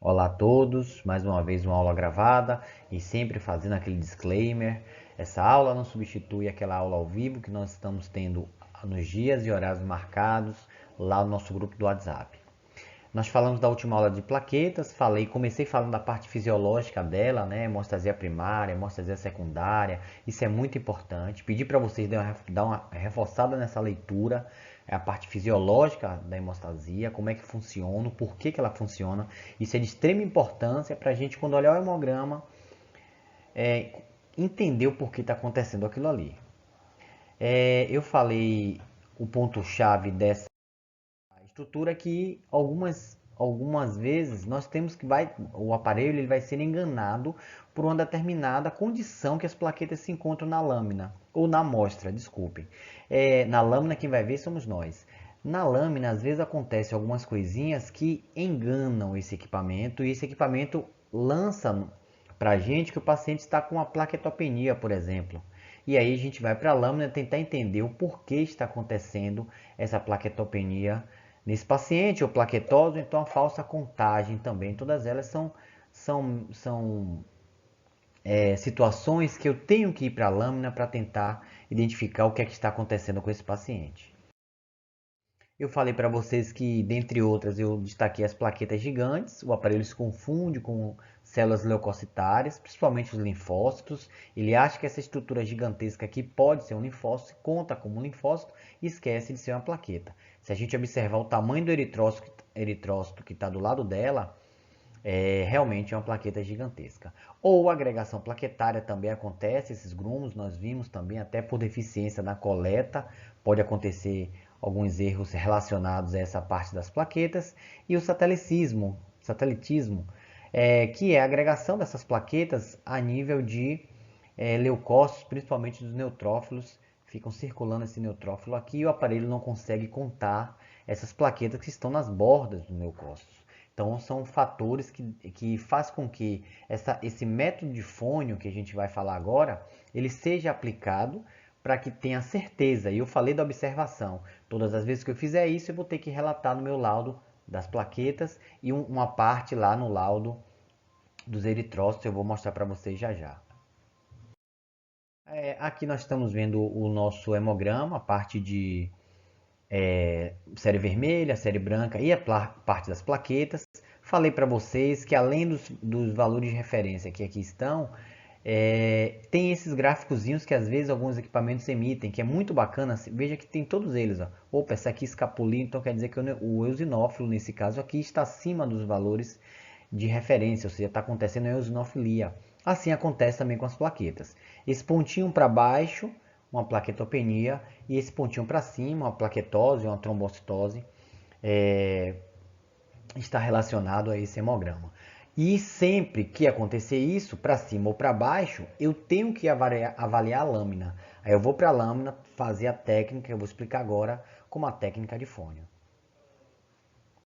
Olá a todos, mais uma vez uma aula gravada e sempre fazendo aquele disclaimer. Essa aula não substitui aquela aula ao vivo que nós estamos tendo nos dias e horários marcados lá no nosso grupo do WhatsApp. Nós falamos da última aula de plaquetas, comecei falando da parte fisiológica dela, né? Hemostasia primária, hemostasia secundária, isso é muito importante. Pedi para vocês dar uma reforçada nessa leitura, a parte fisiológica da hemostasia, como é que funciona, por que ela funciona. Isso é de extrema importância para a gente, quando olhar o hemograma, entender o porquê está acontecendo aquilo ali. Eu falei o ponto-chave dessa estrutura que algumas vezes nós temos que o aparelho ele vai ser enganado por uma determinada condição que as plaquetas se encontram na lâmina ou na amostra, desculpem. Na lâmina quem vai ver somos nós. Na lâmina às vezes acontece algumas coisinhas que enganam esse equipamento e esse equipamento lança para a gente que o paciente está com uma plaquetopenia, por exemplo. E aí a gente vai para a lâmina tentar entender o porquê está acontecendo essa plaquetopenia nesse paciente, ou plaquetose, ou então a falsa contagem também. Todas elas são situações que eu tenho que ir para a lâmina para tentar identificar o que é que está acontecendo com esse paciente. Eu falei para vocês que, dentre outras, eu destaquei as plaquetas gigantes. O aparelho se confunde com células leucocitárias, principalmente os linfócitos. Ele acha que essa estrutura gigantesca aqui pode ser um linfócito, conta como um linfócito e esquece de ser uma plaqueta. Se a gente observar o tamanho do eritrócito que está do lado dela, realmente é uma plaqueta gigantesca. Ou agregação plaquetária também acontece, esses grumos nós vimos também, até por deficiência na coleta, pode acontecer alguns erros relacionados a essa parte das plaquetas. E o satelitismo, que é a agregação dessas plaquetas a nível de leucócitos, principalmente dos neutrófilos, ficam circulando esse neutrófilo aqui e o aparelho não consegue contar essas plaquetas que estão nas bordas dos leucócitos. Então, são fatores que faz com que esse método de fônio que a gente vai falar agora, ele seja aplicado para que tenha certeza. E eu falei da observação. Todas as vezes que eu fizer isso, eu vou ter que relatar no meu laudo das plaquetas e uma parte lá no laudo dos eritrócitos. Eu vou mostrar para vocês já já. Aqui nós estamos vendo o nosso hemograma, a parte de série vermelha, série branca e a parte das plaquetas. Falei para vocês que além dos valores de referência que aqui estão, tem esses gráficozinhos que às vezes alguns equipamentos emitem, que é muito bacana. Veja que tem todos eles. Ó. Opa, essa aqui escapuliu, então quer dizer que o eosinófilo, nesse caso aqui, está acima dos valores de referência, ou seja, está acontecendo a eosinofilia. Assim acontece também com as plaquetas. Esse pontinho para baixo, uma plaquetopenia, e esse pontinho para cima, uma plaquetose, uma trombocitose, está relacionado a esse hemograma. E sempre que acontecer isso, para cima ou para baixo, eu tenho que avaliar a lâmina. Aí eu vou para a lâmina fazer a técnica, eu vou explicar agora como a técnica de fônio.